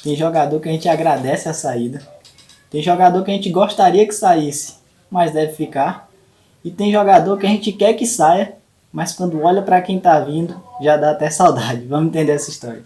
Tem jogador que a gente agradece a saída. Tem jogador que a gente gostaria que saísse, mas deve ficar. E tem jogador que a gente quer que saia, mas quando olha para quem tá vindo, já dá até saudade. Vamos entender essa história.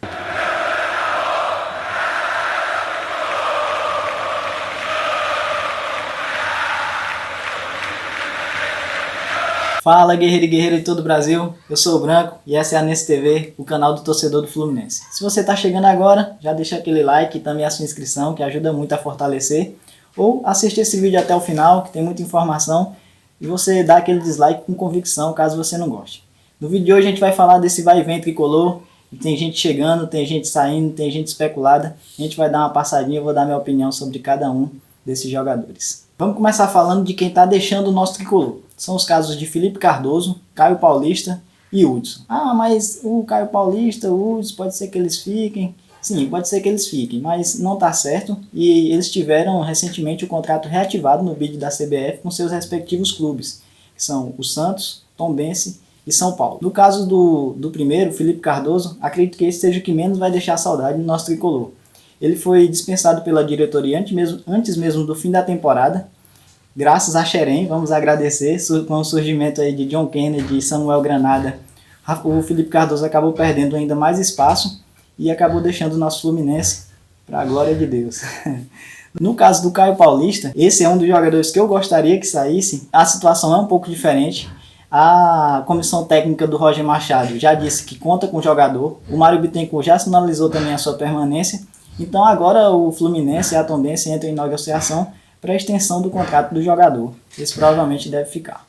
Fala, guerreiro e guerreira de todo o Brasil, eu sou o Branco e essa é a Nesse TV, o canal do torcedor do Fluminense. Se você está chegando agora, já deixa aquele like e também a sua inscrição, que ajuda muito a fortalecer, ou assiste esse vídeo até o final, que tem muita informação, e você dá aquele dislike com convicção, caso você não goste. No vídeo de hoje a gente vai falar desse vai e vem tricolor, e tem gente chegando, tem gente saindo, tem gente especulada, a gente vai dar uma passadinha, eu vou dar minha opinião sobre cada um desses jogadores. Vamos começar falando de quem está deixando o nosso tricolor. São os casos de Felipe Cardoso, Caio Paulista e Hudson. Ah, mas o Caio Paulista, o Hudson, pode ser que eles fiquem. Sim, pode ser que eles fiquem, mas não está certo. E eles tiveram recentemente o contrato reativado no bid da CBF com seus respectivos clubes, que são o Santos, Tombense e São Paulo. No caso do primeiro, Felipe Cardoso, acredito que esse seja o que menos vai deixar saudade no nosso tricolor. Ele foi dispensado pela diretoria antes mesmo do fim da temporada. Graças a Xerém, vamos agradecer, com o surgimento aí de John Kennedy e Samuel Granada, o Felipe Cardoso acabou perdendo ainda mais espaço e acabou deixando o nosso Fluminense para a glória de Deus. No caso do Caio Paulista, esse é um dos jogadores que eu gostaria que saísse. A situação é um pouco diferente. A comissão técnica do Roger Machado já disse que conta com o jogador. O Mário Bittencourt já sinalizou também a sua permanência. Então agora o Fluminense e a Tombense entram em negociação para a extensão do contrato do jogador. Esse provavelmente deve ficar.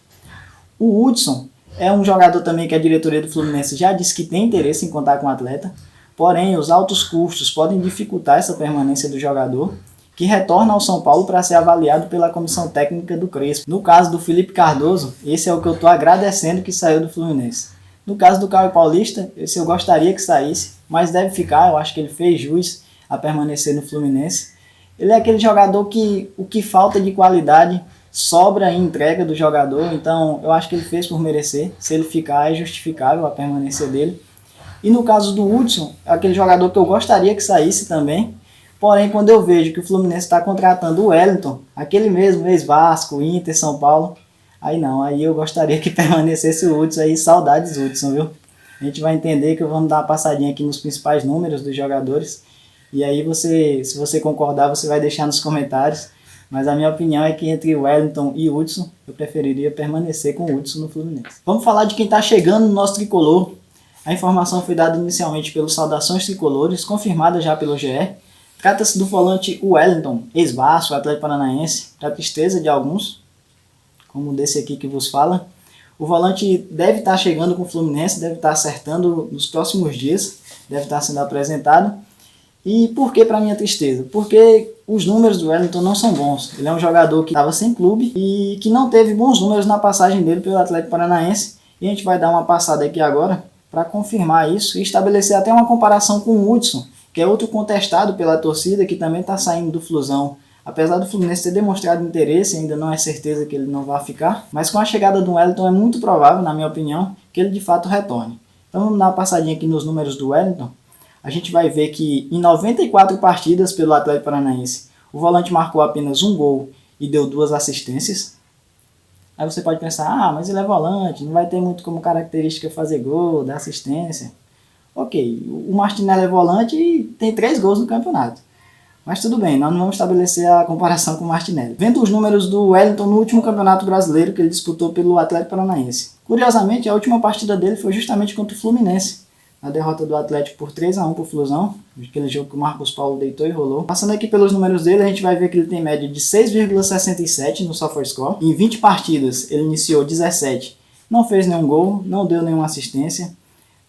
O Hudson é um jogador também que a diretoria do Fluminense já disse que tem interesse em contar com o atleta, porém os altos custos podem dificultar essa permanência do jogador, que retorna ao São Paulo para ser avaliado pela comissão técnica do Crespo. No caso do Felipe Cardoso, esse é o que eu estou agradecendo que saiu do Fluminense. No caso do Caio Paulista, esse eu gostaria que saísse, mas deve ficar, eu acho que ele fez jus a permanecer no Fluminense. Ele é aquele jogador que o que falta de qualidade sobra em entrega do jogador, então eu acho que ele fez por merecer. Se ele ficar, é justificável a permanência dele. E no caso do Hudson, é aquele jogador que eu gostaria que saísse também, porém quando eu vejo que o Fluminense está contratando o Wellington, aquele mesmo ex-Vasco, Inter, São Paulo, aí não, aí eu gostaria que permanecesse o Hudson aí, saudades Hudson, viu? A gente vai entender que vamos dar uma passadinha aqui nos principais números dos jogadores. E aí se você concordar, você vai deixar nos comentários. Mas a minha opinião é que entre o Wellington e o Hudson, eu preferiria permanecer com o Hudson no Fluminense. Vamos falar de quem está chegando no nosso tricolor. A informação foi dada inicialmente pelos Saudações Tricolores, confirmada já pelo GE. Trata-se do volante Wellington, ex-Vasco, Atlético Paranaense, para tristeza de alguns, como desse aqui que vos fala. O volante deve estar chegando com o Fluminense, deve estar acertando nos próximos dias, deve estar sendo apresentado. E por que para minha tristeza? Porque os números do Wellington não são bons. Ele é um jogador que estava sem clube e que não teve bons números na passagem dele pelo Atlético Paranaense. E a gente vai dar uma passada aqui agora para confirmar isso e estabelecer até uma comparação com o Hudson, que é outro contestado pela torcida que também está saindo do Flusão. Apesar do Fluminense ter demonstrado interesse, ainda não é certeza que ele não vai ficar, mas com a chegada do Wellington é muito provável, na minha opinião, que ele de fato retorne. Então vamos dar uma passadinha aqui nos números do Wellington. A gente vai ver que em 94 partidas pelo Atlético Paranaense, o volante marcou apenas um gol e deu 2 assistências. Aí você pode pensar, mas ele é volante, não vai ter muito como característica fazer gol, dar assistência. Ok, o Martinelli é volante e tem 3 gols no campeonato. Mas tudo bem, nós não vamos estabelecer a comparação com o Martinelli. Vendo os números do Wellington no último campeonato brasileiro que ele disputou pelo Atlético Paranaense. Curiosamente, a última partida dele foi justamente contra o Fluminense. A derrota do Atlético por 3-1 para o Flusão, aquele jogo que o Marcos Paulo deitou e rolou. Passando aqui pelos números dele, a gente vai ver que ele tem média de 6,67 no SofaScore. Em 20 partidas, ele iniciou 17, não fez nenhum gol, não deu nenhuma assistência.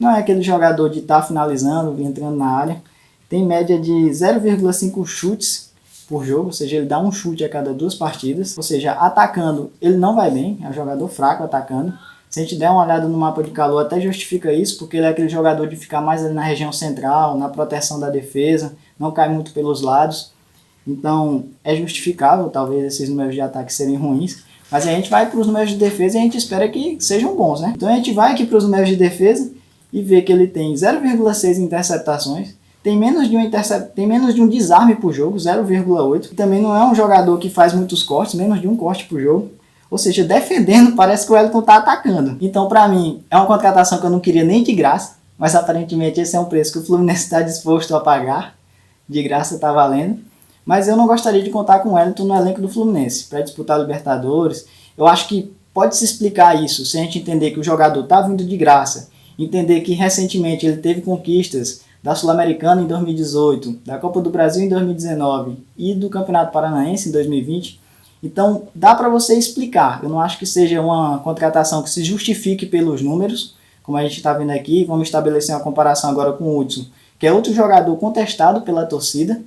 Não é aquele jogador de estar finalizando, entrando na área. Tem média de 0,5 chutes por jogo, ou seja, ele dá um chute a cada 2 partidas. Ou seja, atacando, ele não vai bem, é um jogador fraco atacando. Se a gente der uma olhada no mapa de calor, até justifica isso, porque ele é aquele jogador de ficar mais ali na região central, na proteção da defesa, não cai muito pelos lados. Então, é justificável, talvez, esses números de ataque serem ruins, mas a gente vai para os números de defesa e a gente espera que sejam bons, né? Então, a gente vai aqui para os números de defesa e vê que ele tem 0,6 interceptações, tem menos de um desarme por jogo, 0,8. Também não é um jogador que faz muitos cortes, menos de um corte por jogo. Ou seja, defendendo, parece que o Wellington está atacando. Então, para mim, é uma contratação que eu não queria nem de graça, mas aparentemente esse é um preço que o Fluminense está disposto a pagar. De graça está valendo. Mas eu não gostaria de contar com o Wellington no elenco do Fluminense para disputar a Libertadores. Eu acho que pode se explicar isso se a gente entender que o jogador está vindo de graça, entender que recentemente ele teve conquistas da Sul-Americana em 2018, da Copa do Brasil em 2019 e do Campeonato Paranaense em 2020. Então dá para você explicar. Eu não acho que seja uma contratação que se justifique pelos números, como a gente está vendo aqui. Vamos estabelecer uma comparação agora com o Hudson, que é outro jogador contestado pela torcida.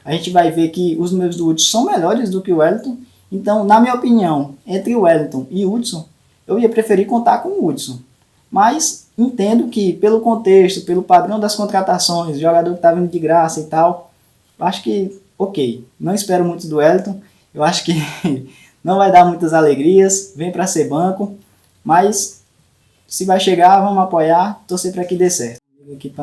A gente vai ver que os números do Hudson são melhores do que o Wellington. Então, na minha opinião, entre o Wellington e o Hudson, eu ia preferir contar com o Hudson. Mas entendo que, pelo contexto, pelo padrão das contratações, jogador que está vindo de graça e tal, acho que, ok. Não espero muito do Wellington. Eu acho que não vai dar muitas alegrias. Vem para ser banco. Mas, se vai chegar, vamos apoiar. Torcer para que dê certo. Aqui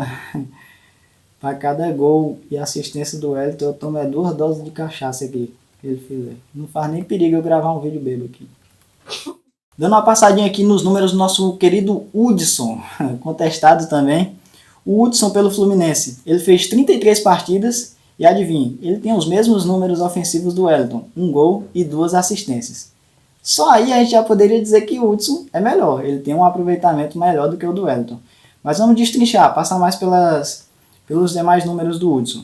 para cada gol e assistência do Wellington, eu tomo 2 doses de cachaça aqui. Que ele fizer. Não faz nem perigo eu gravar um vídeo bêbado aqui. Dando uma passadinha aqui nos números do nosso querido Hudson, contestado também. O Hudson pelo Fluminense, ele fez 33 partidas e adivinhe, ele tem os mesmos números ofensivos do Wellington, 1 gol e 2 assistências. Só aí a gente já poderia dizer que o Hudson é melhor, ele tem um aproveitamento melhor do que o do Wellington. Mas vamos destrinchar, passar mais pelos demais números do Hudson.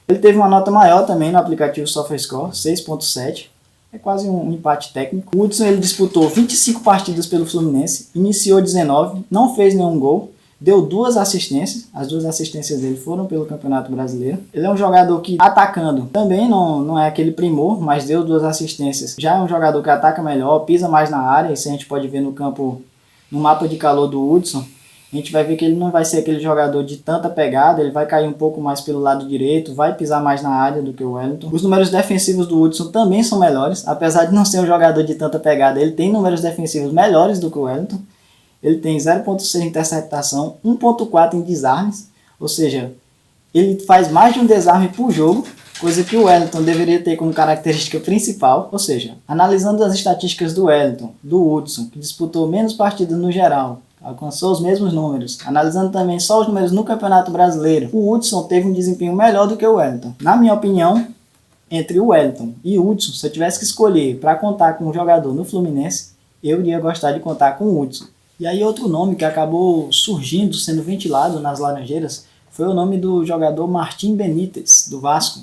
Ele teve uma nota maior também no aplicativo SofaScore, 6.7. É quase um empate técnico. O Hudson ele disputou 25 partidas pelo Fluminense, iniciou 19, não fez nenhum gol, deu 2 assistências. As 2 assistências dele foram pelo Campeonato Brasileiro. Ele é um jogador que, atacando, também não é aquele primor, mas deu 2 assistências. Já é um jogador que ataca melhor, pisa mais na área, isso a gente pode ver no campo, no mapa de calor do Hudson. A gente vai ver que ele não vai ser aquele jogador de tanta pegada, ele vai cair um pouco mais pelo lado direito, vai pisar mais na área do que o Wellington. Os números defensivos do Hudson também são melhores, apesar de não ser um jogador de tanta pegada, ele tem números defensivos melhores do que o Wellington. Ele tem 0.6 em interceptação, 1.4 em desarmes, ou seja, ele faz mais de um desarme por jogo, coisa que o Wellington deveria ter como característica principal. Ou seja, analisando as estatísticas do Wellington, do Hudson, que disputou menos partidas no geral, alcançou os mesmos números. Analisando também só os números no Campeonato Brasileiro, o Hudson teve um desempenho melhor do que o Wellington. Na minha opinião, entre o Wellington e o Hudson, se eu tivesse que escolher para contar com um jogador no Fluminense, eu iria gostar de contar com o Hudson. E aí outro nome que acabou surgindo, sendo ventilado nas Laranjeiras, foi o nome do jogador Martim Benítez, do Vasco.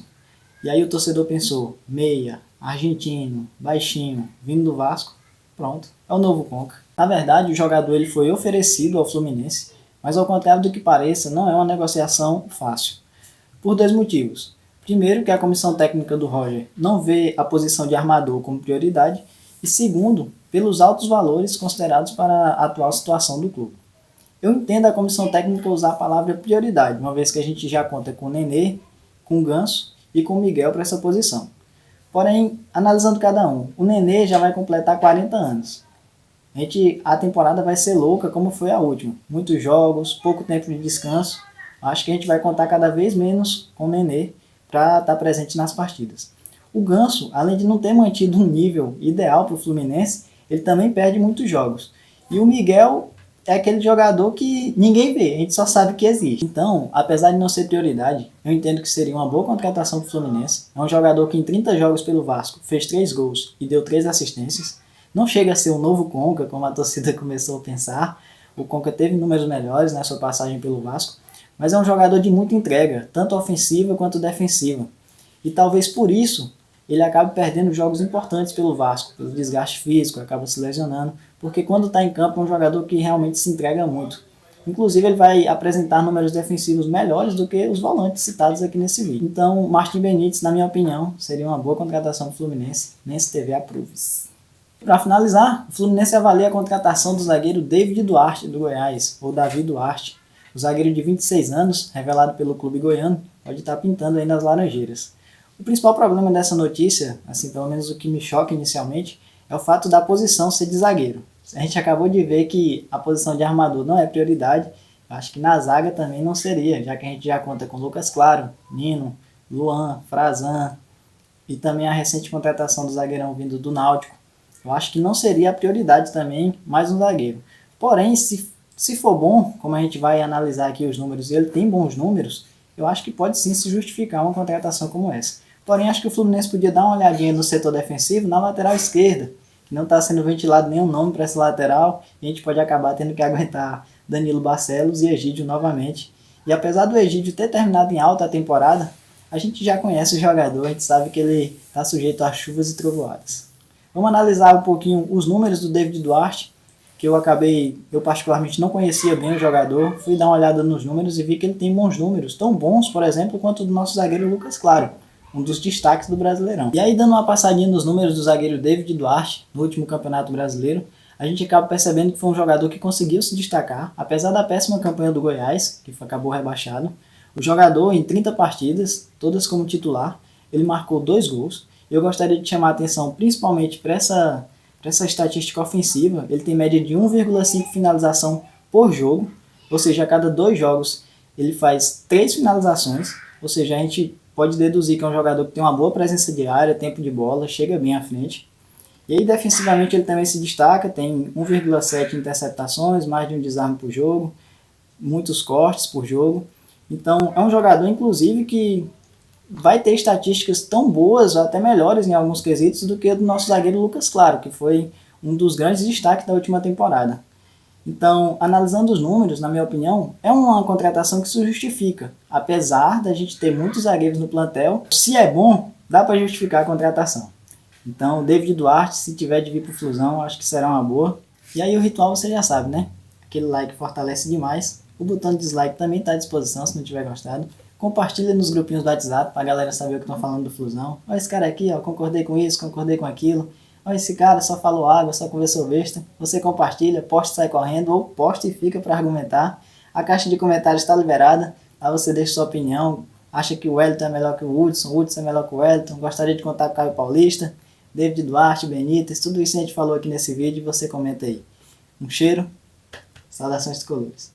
E aí o torcedor pensou, meia, argentino, baixinho, vindo do Vasco, pronto, é o novo Conca. Na verdade, o jogador ele foi oferecido ao Fluminense, mas ao contrário do que pareça, não é uma negociação fácil. Por 2 motivos. Primeiro, que a comissão técnica do Roger não vê a posição de armador como prioridade, e segundo, pelos altos valores considerados para a atual situação do clube. Eu entendo a comissão técnica usar a palavra prioridade, uma vez que a gente já conta com o Nenê, com o Ganso e com o Miguel para essa posição. Porém, analisando cada um, o Nenê já vai completar 40 anos. A temporada vai ser louca como foi a última. Muitos jogos, pouco tempo de descanso. Acho que a gente vai contar cada vez menos com o Nenê para estar presente nas partidas. O Ganso, além de não ter mantido um nível ideal para o Fluminense, ele também perde muitos jogos. E o Miguel é aquele jogador que ninguém vê, a gente só sabe que existe. Então, apesar de não ser prioridade, eu entendo que seria uma boa contratação para o Fluminense. É um jogador que em 30 jogos pelo Vasco fez 3 gols e deu 3 assistências. Não chega a ser um novo Conca, como a torcida começou a pensar. O Conca teve números melhores na sua passagem pelo Vasco, mas é um jogador de muita entrega, tanto ofensiva quanto defensiva. E talvez por isso ele acabe perdendo jogos importantes pelo Vasco, pelo desgaste físico, acaba se lesionando, porque quando está em campo é um jogador que realmente se entrega muito. Inclusive ele vai apresentar números defensivos melhores do que os volantes citados aqui nesse vídeo. Então, Martim Benítez, na minha opinião, seria uma boa contratação do Fluminense, Nense TV approves. Para finalizar, o Fluminense avalia a contratação do zagueiro David Duarte, do Goiás, ou Davi Duarte. O zagueiro de 26 anos, revelado pelo clube goiano, pode estar pintando aí nas Laranjeiras. O principal problema dessa notícia, assim, pelo menos o que me choca inicialmente, é o fato da posição ser de zagueiro. A gente acabou de ver que a posição de armador não é prioridade Eu acho que na zaga também não seria, já que a gente já conta com Lucas Claro, Nino, Luan, Frazan e também a recente contratação do zagueirão vindo do Náutico. Eu acho que não seria a prioridade também mais um zagueiro. Porém, se for bom, como a gente vai analisar aqui os números, e ele tem bons números, eu acho que pode sim se justificar uma contratação como essa. Porém, acho que o Fluminense podia dar uma olhadinha no setor defensivo, na lateral esquerda, que não está sendo ventilado nenhum nome para essa lateral, e a gente pode acabar tendo que aguentar Danilo Barcelos e Egídio novamente. E apesar do Egídio ter terminado em alta a temporada, a gente já conhece o jogador, a gente sabe que ele está sujeito a chuvas e trovoadas. Vamos analisar um pouquinho os números do David Duarte, que eu particularmente não conhecia bem o jogador, fui dar uma olhada nos números e vi que ele tem bons números, tão bons, por exemplo, quanto o do nosso zagueiro Lucas Claro, um dos destaques do Brasileirão. E aí, dando uma passadinha nos números do zagueiro David Duarte, no último Campeonato Brasileiro, a gente acaba percebendo que foi um jogador que conseguiu se destacar, apesar da péssima campanha do Goiás, que acabou rebaixado. O jogador, em 30 partidas, todas como titular, ele marcou 2 gols. Eu gostaria de chamar a atenção principalmente para essa estatística ofensiva. Ele tem média de 1,5 finalização por jogo, ou seja, a cada 2 jogos ele faz 3 finalizações, ou seja, a gente pode deduzir que é um jogador que tem uma boa presença de área, tempo de bola, chega bem à frente. E aí defensivamente ele também se destaca, tem 1,7 interceptações, mais de um desarme por jogo, muitos cortes por jogo. Então é um jogador inclusive que vai ter estatísticas tão boas ou até melhores em alguns quesitos do que o do nosso zagueiro Lucas Claro, que foi um dos grandes destaques da última temporada. Então, analisando os números, na minha opinião, é uma contratação que se justifica. Apesar da gente ter muitos zagueiros no plantel, se é bom, dá para justificar a contratação. Então, o David Duarte, se tiver de vir para o Flusão, acho que será uma boa. E aí o ritual você já sabe, né? Aquele like fortalece demais. O botão de dislike também está à disposição se não tiver gostado. Compartilha nos grupinhos do WhatsApp para a galera saber o que estão falando do Flusão. Olha esse cara aqui, ó, concordei com isso, concordei com aquilo. Olha esse cara, só falou água, só conversou besta. Você compartilha, posta e sai correndo, ou posta e fica para argumentar. A caixa de comentários está liberada, aí você deixa sua opinião. Acha que o Wellington é melhor que o Hudson é melhor que o Wellington. Gostaria de contar com o Caio Paulista, David Duarte, Benítez, tudo isso a gente falou aqui nesse vídeo e você comenta aí. Um cheiro, saudações tricolores.